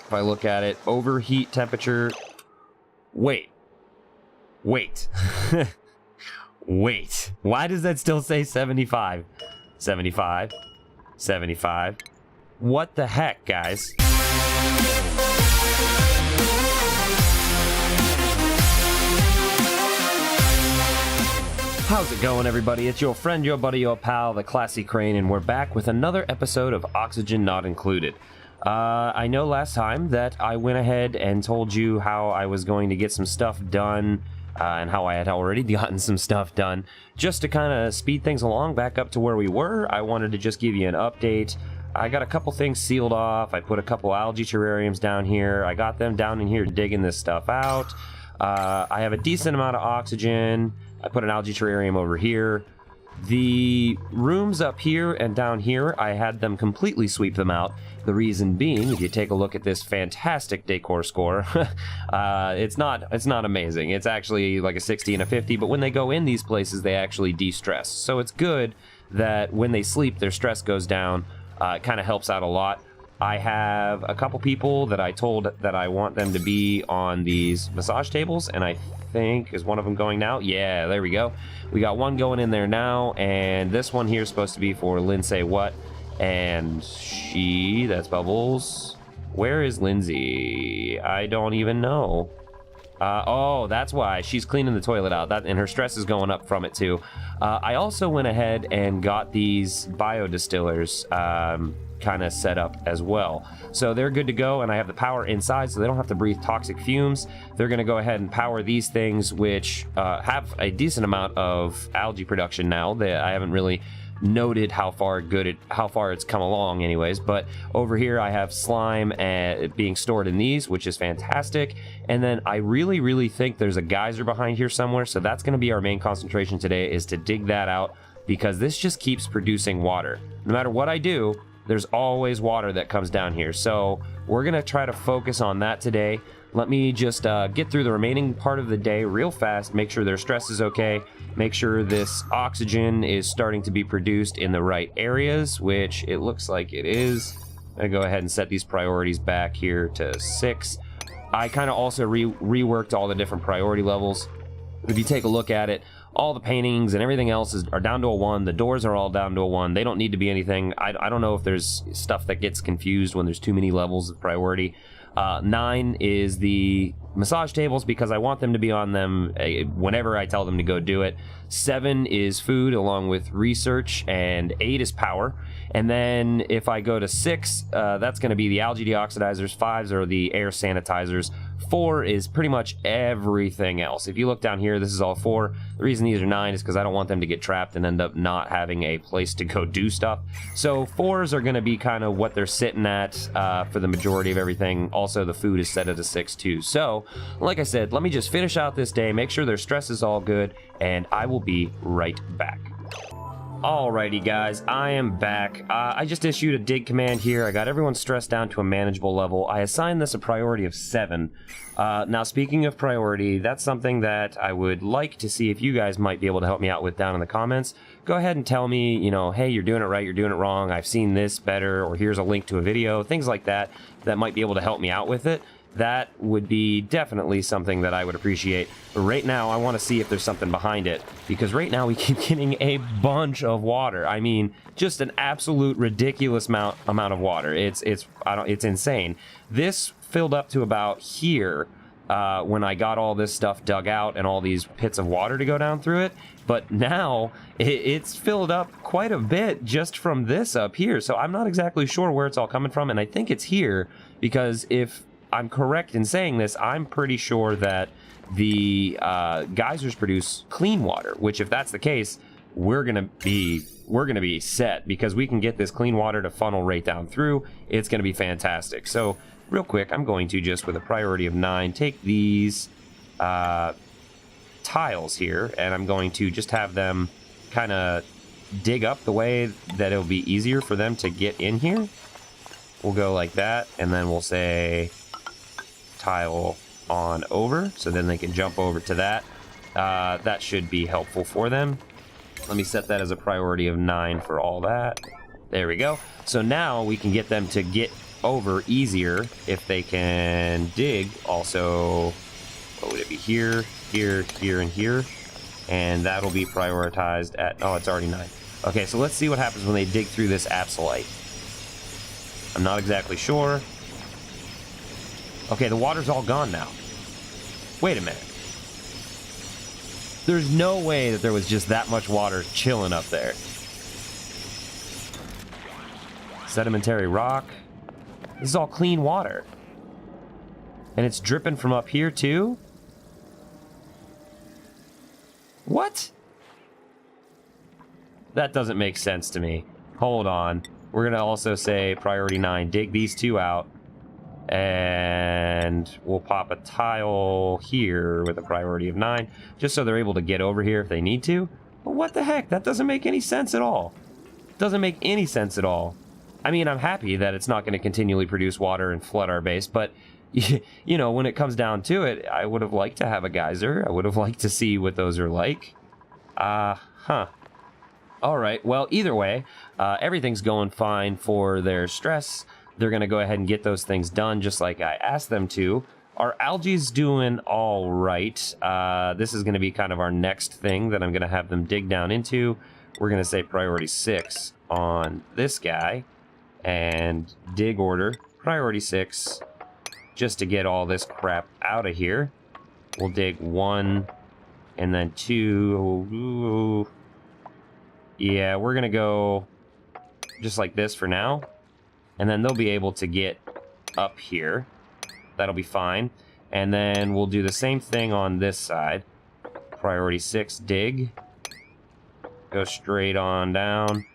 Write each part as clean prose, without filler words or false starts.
If I look at it, overheat temperature. Wait. Wait. Wait. Why does that still say 75? 75. 75. What the heck, guys? How's it going, everybody? It's your friend, your buddy, your pal, the Classy Crane, and we're back with another episode of Oxygen Not Included. I know last time that I went ahead and told you how I was going to get some stuff done, and how I had already gotten some stuff done. Just to kind of speed things along back up to where we were, I wanted to just give you an update. I got a couple things sealed off. I put a couple algae terrariums down here. I got them down in here digging this stuff out. I have a decent amount of oxygen. I put an algae terrarium over here. The rooms up here and down here, I had them completely sweep them out. The reason being, if you take a look at this fantastic decor score, it's not amazing. It's actually like a 60 and a 50, but when they go in these places, they actually de-stress. So it's good that when they sleep, their stress goes down. It kind of helps out a lot. I have a couple people that I told that I want them to be on these massage tables, and I think, is one of them going now? Yeah, there we go. We got one going in there now, and this one here is supposed to be for Lindsay What, and she, that's Bubbles. Where is Lindsay? I don't even know. Oh, that's why. She's cleaning the toilet out, and her stress is going up from it too. I also went ahead and got these biodistillers kind of set up as well. So they're good to go, and I have the power inside so they don't have to breathe toxic fumes. They're going to go ahead and power these things, which have a decent amount of algae production now. I haven't really noted how far it's come along anyways, but over here I have slime being stored in these, which is fantastic. And then I really think there's a geyser behind here somewhere, so that's going to be our main concentration today, is to dig that out, because this just keeps producing water. No matter what I do, there's always water that comes down here, so we're gonna try to focus on that today. Let me just get through the remaining part of the day real fast, make sure their stress is okay, make sure this oxygen is starting to be produced in the right areas, which it looks like it is. I go ahead and set these priorities back here to 6. I kind of also reworked all the different priority levels. If you take a look at it, all the paintings and everything else are down to a 1. The doors are all down to a 1. They don't need to be anything. I don't know if there's stuff that gets confused when there's too many levels of priority. 9 is the massage tables, because I want them to be on them whenever I tell them to go do it. 7 is food along with research, and 8 is power. And then if I go to 6, that's going to be the algae deoxidizers. 5s are the air sanitizers. 4 is pretty much everything else. If you look down here, this is all 4. The reason these are 9 is because I don't want them to get trapped and end up not having a place to go do stuff. So 4s are going to be kind of what they're sitting at for the majority of everything. Also, the food is set at a 6 too. So, like I said, let me just finish out this day, make sure their stress is all good, and I will be right back. Alrighty guys, I am back. I just issued a dig command here. I got everyone stressed down to a manageable level. I assigned this a priority of 7. Now speaking of priority, that's something that I would like to see if you guys might be able to help me out with down in the comments. Go ahead and tell me, you know, hey, you're doing it right, you're doing it wrong, I've seen this better, or here's a link to a video, things like that, that might be able to help me out with it. That would be definitely something that I would appreciate. But right now, I want to see if there's something behind it, because right now we keep getting a bunch of water. I mean, just an absolute ridiculous amount of water. It's insane. This filled up to about here when I got all this stuff dug out and all these pits of water to go down through it. But now it's filled up quite a bit just from this up here. So I'm not exactly sure where it's all coming from, and I think it's here, because if I'm correct in saying this, I'm pretty sure that the geysers produce clean water, which if that's the case, we're gonna be set, because we can get this clean water to funnel right down through. It's gonna be fantastic. So real quick, I'm going to just, with a priority of 9, take these tiles here, and I'm going to just have them kind of dig up the way that it'll be easier for them to get in here. We'll go like that, and then we'll say tile on over, so then they can jump over to that. That should be helpful for them. Let me set that as a priority of 9 for all that. There we go. So now we can get them to get over easier if they can dig also. What would it be? Here, here, here, and here. And that'll be prioritized at... Oh, it's already 9. Okay, so let's see what happens when they dig through this apsolite. I'm not exactly sure. Okay, the water's all gone now. Wait a minute. There's no way that there was just that much water chilling up there. Sedimentary rock. This is all clean water. And it's dripping from up here too? What? That doesn't make sense to me. Hold on. We're going to also say priority 9. Dig these two out. And we'll pop a tile here with a priority of 9. Just so they're able to get over here if they need to. But what the heck? That doesn't make any sense at all. Doesn't make any sense at all. I mean, I'm happy that it's not going to continually produce water and flood our base. But, you know, when it comes down to it, I would have liked to have a geyser. I would have liked to see what those are like. All right, well, either way, everything's going fine for their stress. They're going to go ahead and get those things done just like I asked them to. Our algae's doing all right. This is going to be kind of our next thing that I'm going to have them dig down into. We're going to say priority 6 on this guy. And dig order, priority 6, just to get all this crap out of here. We'll dig 1 and then 2. Ooh. Yeah, we're going to go just like this for now. And then they'll be able to get up here. That'll be fine. And then we'll do the same thing on this side. Priority 6, dig. Go straight on down.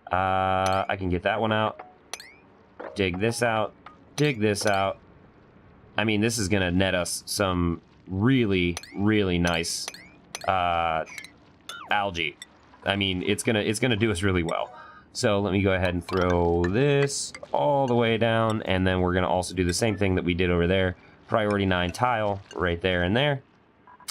I can get that one out. Dig this out. Dig this out. I mean, this is going to net us some really, really nice algae. I mean, it's gonna do us really well. So let me go ahead and throw this all the way down, and then we're gonna also do the same thing that we did over there. Priority 9 tile right there and there.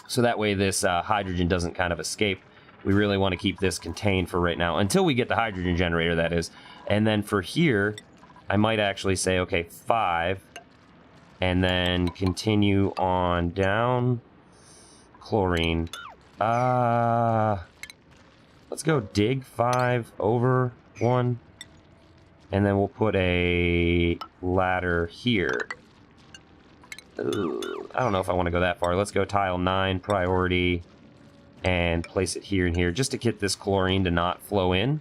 So that way this hydrogen doesn't kind of escape. We really want to keep this contained for right now, until we get the hydrogen generator, that is. And then for here, I might actually say, okay, 5, and then continue on down. Chlorine. Let's go dig 5 over 1, and then we'll put a ladder here. Ooh, I don't know if I want to go that far. Let's go tile 9 priority and place it here and here, just to get this chlorine to not flow in.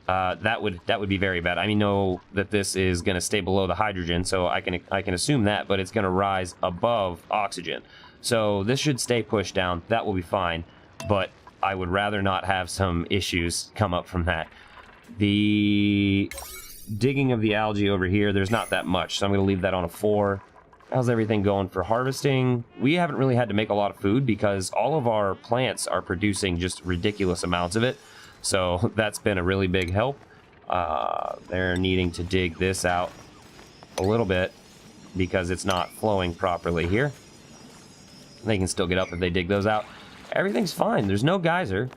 That would be very bad. I know that this is going to stay below the hydrogen, so I can assume that, but it's going to rise above oxygen. So this should stay pushed down. That will be fine, but I would rather not have some issues come up from that. The digging of the algae over here, there's not that much, so I'm going to leave that on a 4. How's everything going for harvesting? We haven't really had to make a lot of food because all of our plants are producing just ridiculous amounts of it. So that's been a really big help. They're needing to dig this out a little bit because it's not flowing properly here. They can still get up if they dig those out. Everything's fine. There's no geyser.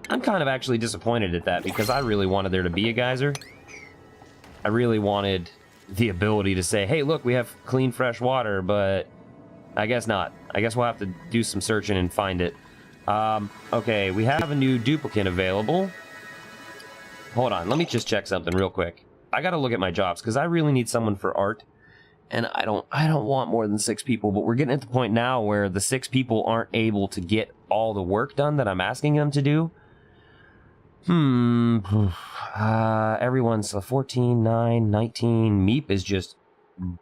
I'm kind of actually disappointed at that because I really wanted there to be a geyser. I really wanted the ability to say, hey, look, we have clean, fresh water, but I guess not. I guess we'll have to do some searching and find it. Okay, we have a new duplicate available. Hold on, let me just check something real quick. I gotta look at my jobs because I really need someone for art. And I don't want more than 6 people, but we're getting at the point now where the 6 people aren't able to get all the work done that I'm asking them to do. Everyone's 14, 9, 19. Meep is just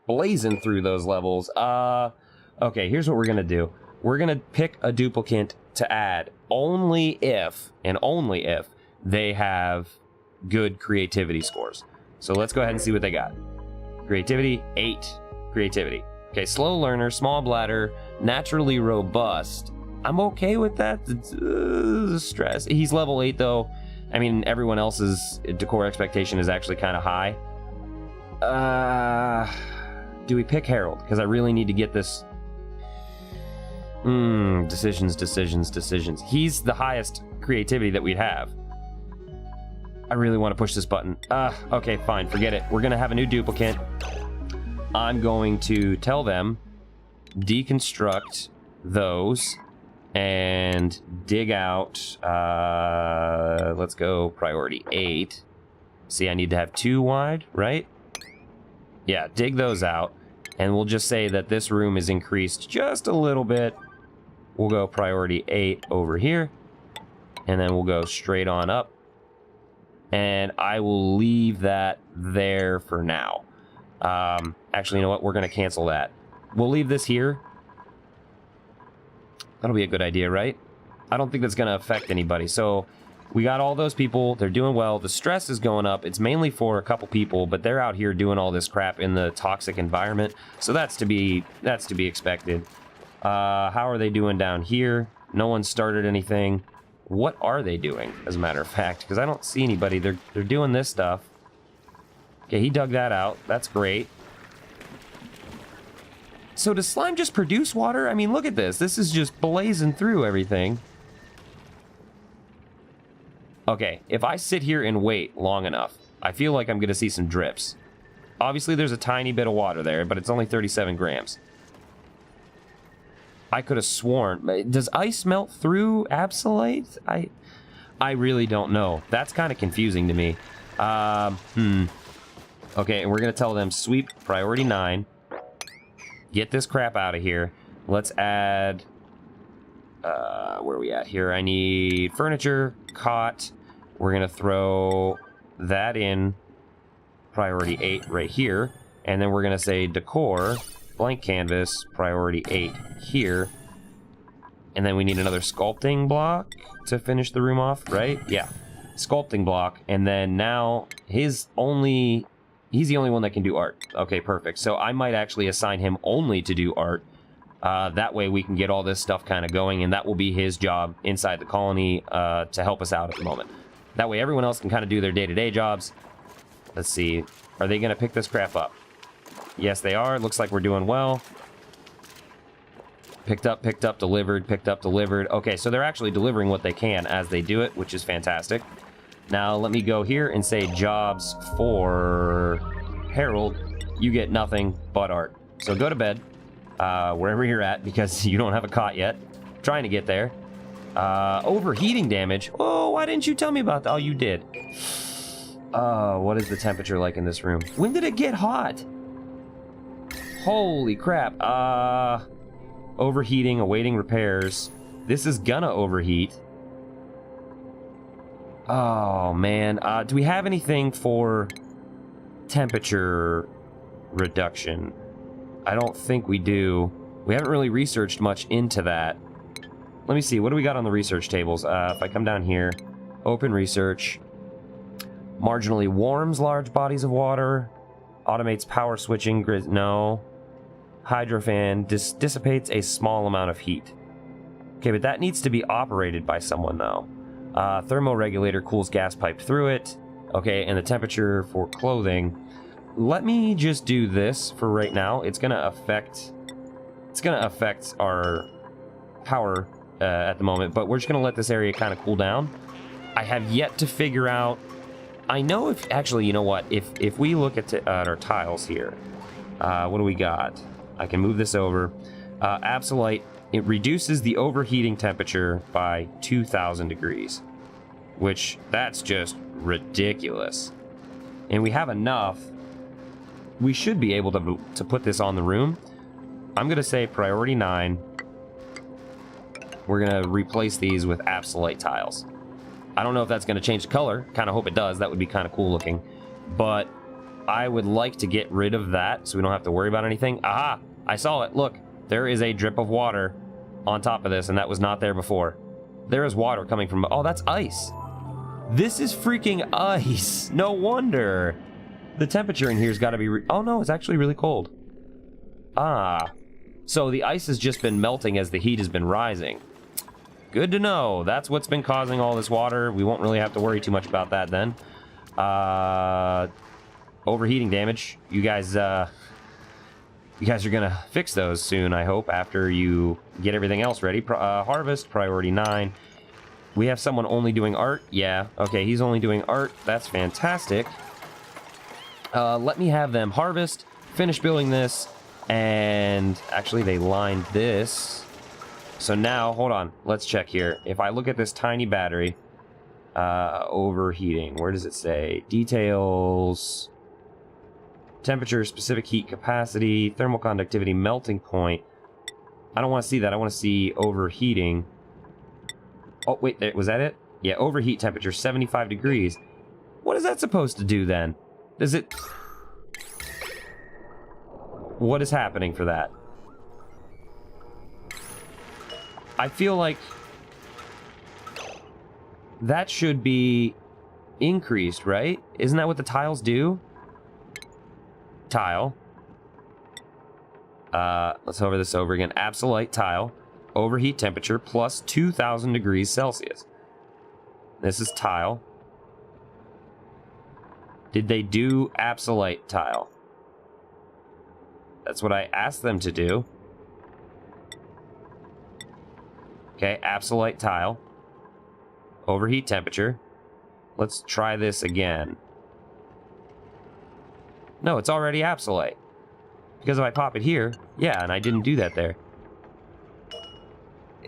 blazing through those levels. Okay, here's what we're gonna do. We're gonna pick a duplicant to add only if, and only if, they have good creativity scores. So let's go ahead and see what they got. Creativity, 8. Creativity. Okay, slow learner, small bladder, naturally robust. I'm okay with that. Stress. He's level 8 though. I mean, everyone else's decor expectation is actually kind of high. Do we pick Harold? Because I really need to get this. Decisions. He's the highest creativity that we'd have. I really want to push this button. Okay, fine. Forget it. We're going to have a new duplicate. I'm going to tell them, deconstruct those and dig out, let's go priority 8. See, I need to have 2 wide, right? Yeah, dig those out. And we'll just say that this room is increased just a little bit. We'll go priority 8 over here. And then we'll go straight on up. And I will leave that there for now. Actually, you know what? We're going to cancel that. We'll leave this here. That'll be a good idea, right? I don't think that's going to affect anybody. So we got all those people. They're doing well. The stress is going up. It's mainly for a couple people, but they're out here doing all this crap in the toxic environment. So that's to be expected. How are they doing down here? No one started anything. What are they doing, as a matter of fact? Because I don't see anybody. They're doing this stuff. Okay, he dug that out. That's great. So does slime just produce water? I mean, look at this. This is just blazing through everything. Okay, if I sit here and wait long enough, I feel like I'm going to see some drips. Obviously, there's a tiny bit of water there, but it's only 37 grams. I could have sworn. Does ice melt through absolite? I really don't know. That's kind of confusing to me. Okay, and we're going to tell them sweep priority 9. Get this crap out of here. Let's add... where are we at here? I need furniture, cot. We're going to throw that in priority 8 right here. And then we're going to say decor, blank canvas, priority 8 here. And then we need another sculpting block to finish the room off, right? Yeah, sculpting block. And then now he's the only one that can do art. Okay, perfect. So I might actually assign him only to do art. That way we can get all this stuff kind of going, and that will be his job inside the colony to help us out at the moment. That way everyone else can kind of do their day-to-day jobs. Let's see. Are they going to pick this crap up? Yes, they are. Looks like we're doing well. Picked up, delivered, picked up, delivered. Okay, so they're actually delivering what they can as they do it, which is fantastic. Now, let me go here and say jobs for Harold. You get nothing but art. So go to bed, wherever you're at, because you don't have a cot yet. Trying to get there. Overheating damage. Oh, why didn't you tell me about that? Oh, you did. What is the temperature like in this room? When did it get hot? Holy crap. Overheating, awaiting repairs. This is gonna overheat. Oh, man. Do we have anything for temperature reduction? I don't think we do. We haven't really researched much into that. Let me see. What do we got on the research tables? If I come down here, open research. Marginally warms large bodies of water. Automates power switching grid. No. Hydrofan dissipates a small amount of heat. Okay, but that needs to be operated by someone, though. Thermoregulator cools gas pipe through it. Okay, and the temperature for clothing. Let me just do this for right now. It's gonna affect our power at the moment, but we're just gonna let this area kind of cool down. I have yet to figure out. I know if actually, you know what? If we look at our tiles here, what do we got? I can move this over. Absolite. It reduces the overheating temperature by 2,000 degrees, which that's just ridiculous. And we have enough. We should be able to put this on the room. I'm going to say priority 9. We're going to replace these with absolite tiles. I don't know if that's going to change the color. Kind of hope it does. That would be kind of cool looking. But I would like to get rid of that so we don't have to worry about anything. Aha! I saw it. Look. There is a drip of water on top of this, and that was not there before. There is water coming from... Oh, that's ice. This is freaking ice. No wonder. The temperature in here's got to be... Oh, no, it's actually really cold. Ah. So the ice has just been melting as the heat has been rising. Good to know. That's what's been causing all this water. We won't really have to worry too much about that then. Overheating damage. You guys are gonna fix those soon, I hope, after you get everything else ready. Harvest, priority 9. We have someone only doing art. Yeah, okay, he's only doing art. That's fantastic. Let me have them harvest, finish building this, and actually they lined this. So now, hold on, let's check here. If I look at this tiny battery, overheating, where does it say? Details, temperature, specific heat capacity, thermal conductivity, melting point. I don't want to see that. I want to see overheating. Oh, wait, was that it? Yeah, overheat temperature, 75 degrees. What is that supposed to do then? Does it... What is happening for that? I feel like that should be increased, right? Isn't that what the tiles do? Tile. Let's hover this over again. Absolute tile. Overheat temperature plus 2,000 degrees Celsius. This is tile. Did they do absolute tile? That's what I asked them to do. Okay, absolute tile. Overheat temperature. Let's try this again. No, it's already absolute. Because if I pop it here, yeah, and I didn't do that there.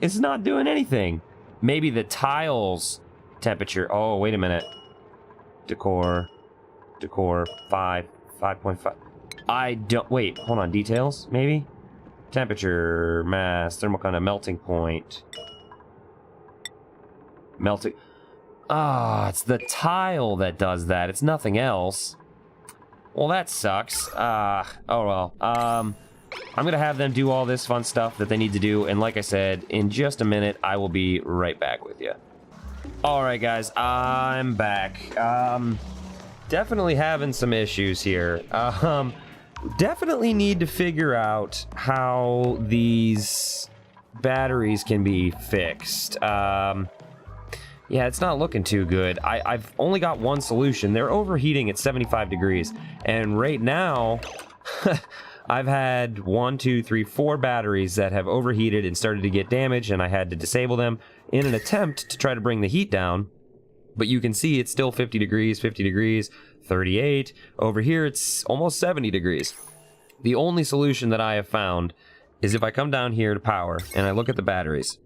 It's not doing anything. Maybe the tiles temperature. Oh, wait a minute. Decor 5.5. I don't, wait, hold on, details, maybe? Temperature, mass, thermal kind of melting point. Melting. Ah, it's the tile that does that. It's nothing else. Well, that sucks. Oh well. I'm gonna have them do all this fun stuff that they need to do, and like I said, in just a minute, I will be right back with you. Alright guys, I'm back. Definitely having some issues here. Definitely need to figure out how these batteries can be fixed. Yeah, it's not looking too good. I've only got one solution. They're overheating at 75 degrees. And right now, I've had 4 batteries that have overheated and started to get damaged, and I had to disable them in an attempt to try to bring the heat down. But you can see it's still 50 degrees, 38. Over here, it's almost 70 degrees. The only solution that I have found is if I come down here to power and I look at the batteries.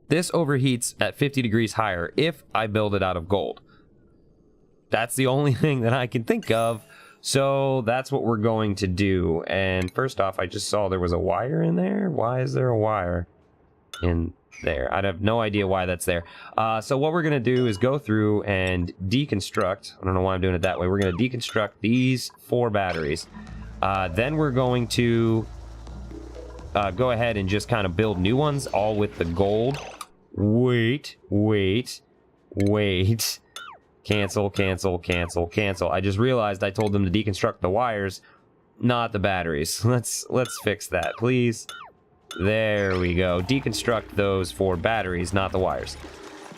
This overheats at 50 degrees higher if I build it out of gold. That's the only thing that I can think of, so that's what we're going to do. And first off, I just saw there was a wire in there. Why is there a wire in there? I have no idea why that's there. So what we're going to do is go through and deconstruct. I don't know why I'm doing it that way. We're going to deconstruct these 4 batteries. Then we're going to go ahead and just kind of build new ones, all with the gold. Wait. Cancel. I just realized I told them to deconstruct the wires, not the batteries. Let's fix that, please. There we go. Deconstruct those 4 batteries, not the wires.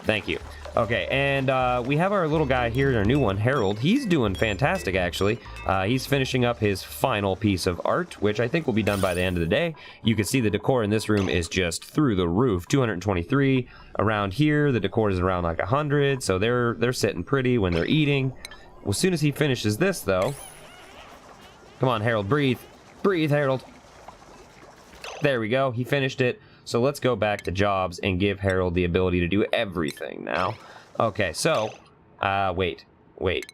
Thank you. Okay, and we have our little guy here, our new one, Harold. He's doing fantastic, actually. He's finishing up his final piece of art, which I think will be done by the end of the day. You can see the decor in this room is just through the roof. 223. Around here, the decor is around like 100, so they're sitting pretty when they're eating. Well, as soon as he finishes this, though... Come on, Harold, breathe. Breathe, Harold. There we go. He finished it. So let's go back to jobs and give Harold the ability to do everything now. Okay, so, wait.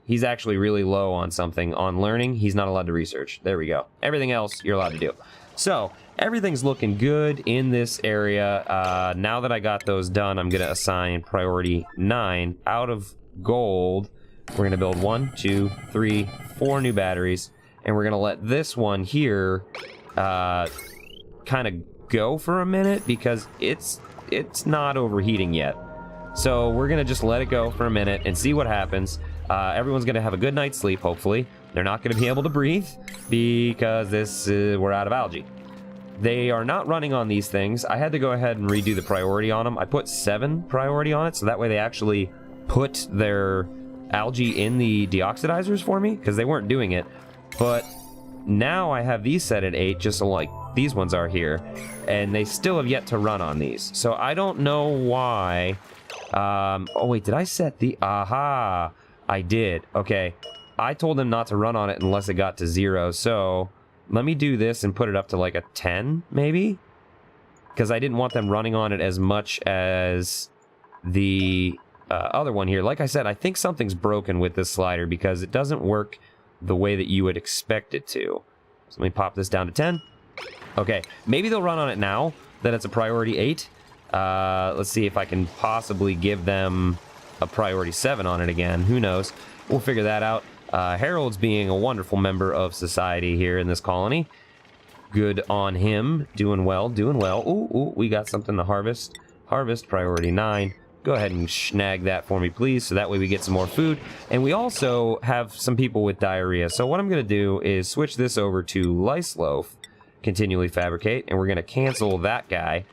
He's actually really low on something. On learning, he's not allowed to research. There we go. Everything else, you're allowed to do. So, everything's looking good in this area. Now that I got those done, I'm going to assign priority 9 out of gold. We're going to build 1, 2, 3, 4 new batteries. And we're going to let this one here kind of go for a minute because it's not overheating yet. So we're gonna just let it go for a minute and see what happens. Everyone's gonna have a good night's sleep, hopefully. They're not gonna be able to breathe because we're out of algae. They are not running on these things. I had to go ahead and redo the priority on them. I put 7 priority on it, so that way they actually put their algae in the deoxidizers for me, because they weren't doing it. But now I have these set at 8, just so like these ones are here, and they still have yet to run on these. So I don't know why Oh, wait, did I set the... Aha! I did. Okay. I told them not to run on it unless it got to 0, so... Let me do this and put it up to like a 10, maybe? Because I didn't want them running on it as much as the other one here. Like I said, I think something's broken with this slider because it doesn't work the way that you would expect it to. So let me pop this down to 10. Okay, maybe they'll run on it now that it's a priority 8. Let's see if I can possibly give them a priority 7 on it again. Who knows? We'll figure that out. Harold's being a wonderful member of society here in this colony. Good on him. Doing well, doing well. Ooh, we got something to harvest. Harvest, priority 9. Go ahead and snag that for me, please, so that way we get some more food. And we also have some people with diarrhea. So what I'm going to do is switch this over to lice loaf, continually fabricate, and we're going to cancel that guy.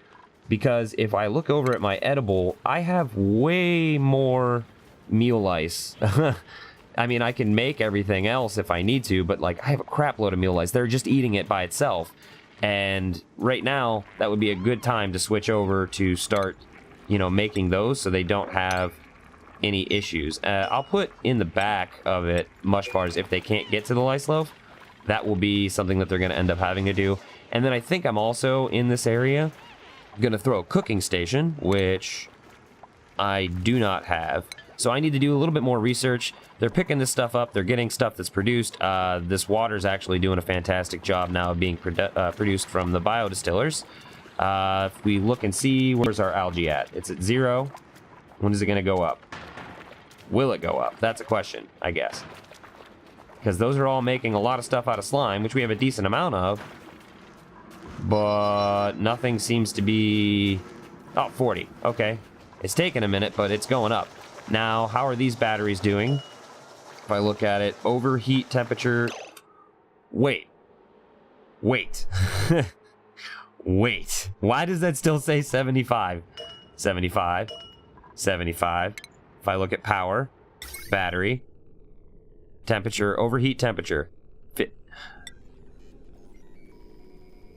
Because if I look over at my edible, I have way more meal lice. I mean, I can make everything else if I need to, but like I have a crap load of meal lice. They're just eating it by itself. And right now, that would be a good time to switch over to start, you know, making those so they don't have any issues. I'll put in the back of it mush bars if they can't get to the lice loaf. That will be something that they're going to end up having to do. And then I think I'm also in this area going to throw a cooking station, which I do not have. So I need to do a little bit more research. They're picking this stuff up. They're getting stuff that's produced. This water's actually doing a fantastic job now of being produced from the biodistillers. If we look and see, where's our algae at? It's at 0. When is it going to go up? Will it go up? That's a question, I guess. Because those are all making a lot of stuff out of slime, which we have a decent amount of. But nothing seems to be... Oh, 40. Okay. It's taking a minute, but it's going up. Now, how are these batteries doing? If I look at it, overheat temperature... Wait. Wait. Wait. Why does that still say 75? 75. 75. If I look at power, battery, temperature, overheat temperature.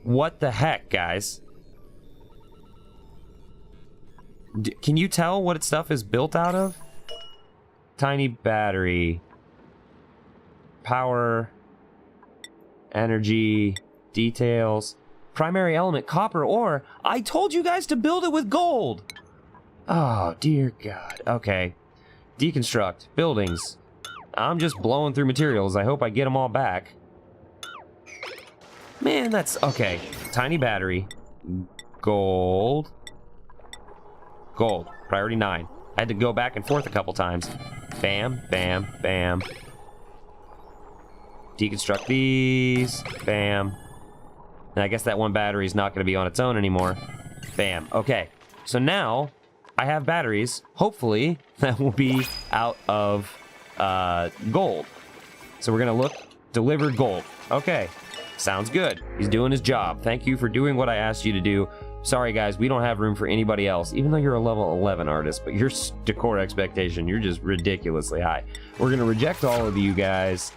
What the heck, guys? Can you tell what its stuff is built out of? Tiny battery. Power. Energy. Details. Primary element, copper ore. I told you guys to build it with gold! Oh, dear God. Okay. Deconstruct. Buildings. I'm just blowing through materials. I hope I get them all back. Man, that's... Okay. Tiny battery. Gold. Gold. Priority 9. I had to go back and forth a couple times. Bam, bam, bam. Deconstruct these. Bam. And I guess that one battery is not going to be on its own anymore. Bam. Okay. So now, I have batteries, hopefully, that will be out of gold. So we're going to look. Delivered gold. Okay. Sounds good. He's doing his job. Thank you for doing what I asked you to do. Sorry, guys, we don't have room for anybody else, even though you're a level 11 artist, but your decor expectation, you're just ridiculously high. We're going to reject all of you guys,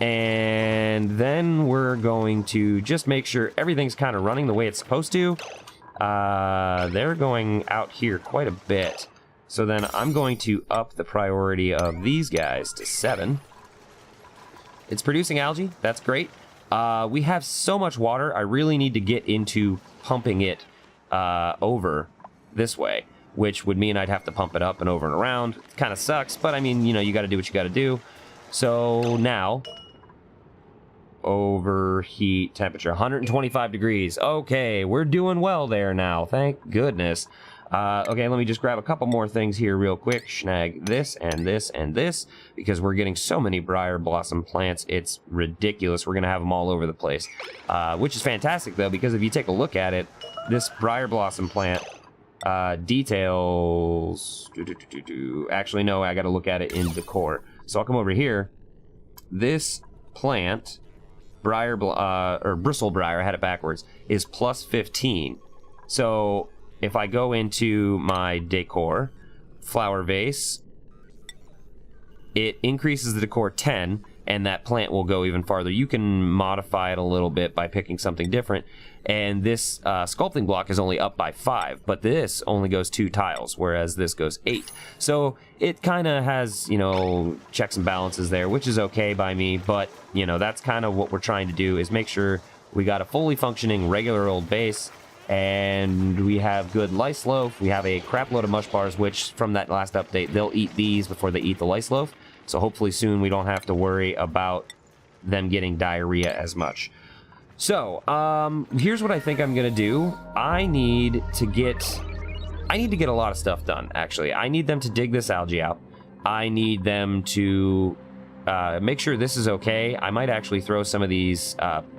and then we're going to just make sure everything's kind of running the way it's supposed to. They're going out here quite a bit. So then I'm going to up the priority of these guys to 7. It's producing algae. That's great. We have so much water, I really need to get into pumping it over this way, which would mean I'd have to pump it up and over and around. It kind of sucks, but I mean, you know, you got to do what you got to do. So now, overheat temperature, 125 degrees. Okay, we're doing well there now. Thank goodness. Okay, let me just grab a couple more things here real quick. Snag this and this and this, because we're getting so many briar blossom plants. It's ridiculous. We're going to have them all over the place, which is fantastic, though, because if you take a look at it, this briar blossom plant details... Actually, no, I got to look at it in decor. So I'll come over here. This plant, or bristle briar, I had it backwards, is plus 15. So if I go into my decor, flower vase, it increases the decor 10, and that plant will go even farther. You can modify it a little bit by picking something different, and this sculpting block is only up by 5, but this only goes 2 tiles, whereas this goes 8. So it kind of has, you know, checks and balances there, which is okay by me, but, you know, that's kind of what we're trying to do, is make sure we got a fully functioning regular old base, and we have good lice loaf. We have a crap load of mush bars, which from that last update, they'll eat these before they eat the lice loaf. So hopefully soon we don't have to worry about them getting diarrhea as much. So, here's what I think I'm gonna do. I need to get a lot of stuff done, actually. I need them to dig this algae out. I need them to make sure this is okay. I might actually throw some of these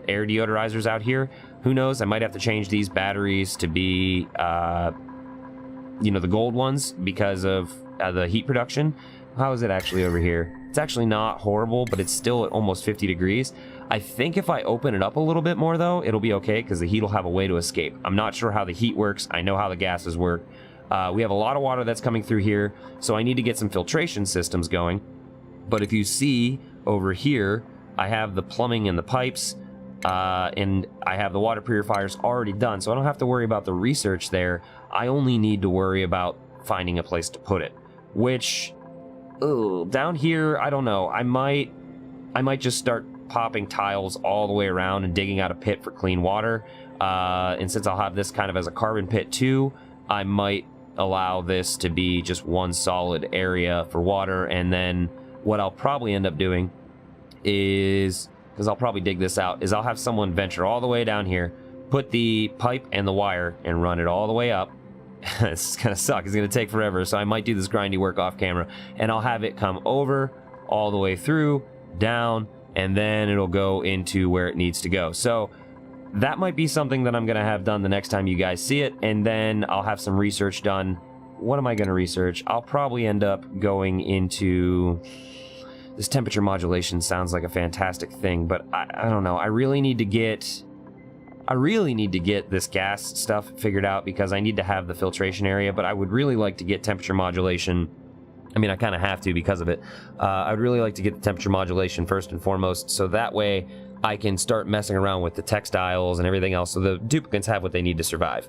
air deodorizers out here. Who knows? I might have to change these batteries to be, you know, the gold ones because of the heat production. How is it actually over here? It's actually not horrible, but it's still at almost 50 degrees. I think if I open it up a little bit more, though, it'll be okay because the heat will have a way to escape. I'm not sure how the heat works. I know how the gases work. We have a lot of water that's coming through here, so I need to get some filtration systems going. But if you see over here, I have the plumbing and the pipes, and I have the water purifiers already done, so I don't have to worry about the research there. I only need to worry about finding a place to put it, which, down here, I don't know. I might just start popping tiles all the way around and digging out a pit for clean water. And since I'll have this kind of as a carbon pit too, I might allow this to be just one solid area for water. And then what I'll probably end up doing is, because I'll probably dig this out, is I'll have someone venture all the way down here, put the pipe and the wire and run it all the way up. This is gonna suck. It's gonna take forever, so I might do this grindy work off camera, and I'll have it come over all the way through, down, and then it'll go into where it needs to go. So that might be something that I'm gonna have done the next time you guys see it, and then I'll have some research done. What am I gonna research? I'll probably end up going into this temperature modulation. Sounds like a fantastic thing, but I don't know. I really need to get this gas stuff figured out because I need to have the filtration area, but I would really like to get temperature modulation. I mean, I kind of have to because of it. I would really like to get the temperature modulation first and foremost, so that way I can start messing around with the textiles and everything else so the duplicants have what they need to survive.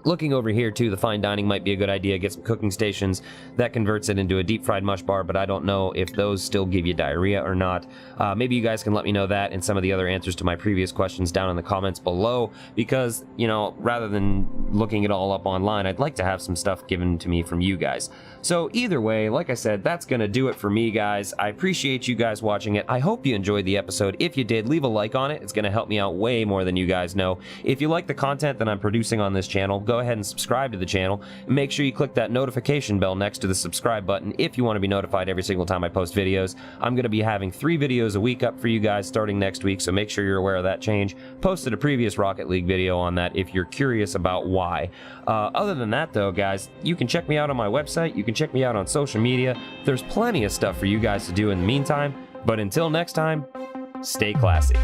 Looking over here too, the fine dining might be a good idea. Get some cooking stations. That converts it into a deep fried mush bar, but I don't know if those still give you diarrhea or not. Maybe you guys can let me know that and some of the other answers to my previous questions down in the comments below, because, you know, rather than looking it all up online, I'd like to have some stuff given to me from you guys. So either way, like I said, that's gonna do it for me, guys. I appreciate you guys watching it. I hope you enjoyed the episode. If you did, leave a like on it. It's gonna help me out way more than you guys know. If you like the content that I'm producing on this channel, go ahead and subscribe to the channel, and make sure you click that notification bell next to the subscribe button if you want to be notified every single time I post videos. I'm going to be having 3 videos a week up for you guys starting next week, so make sure you're aware of that change. Posted a previous Rocket League video on that if you're curious about why. Other than that though, guys, you can check me out on my website, you can check me out on social media. There's plenty of stuff for you guys to do in the meantime, but until next time, stay classy.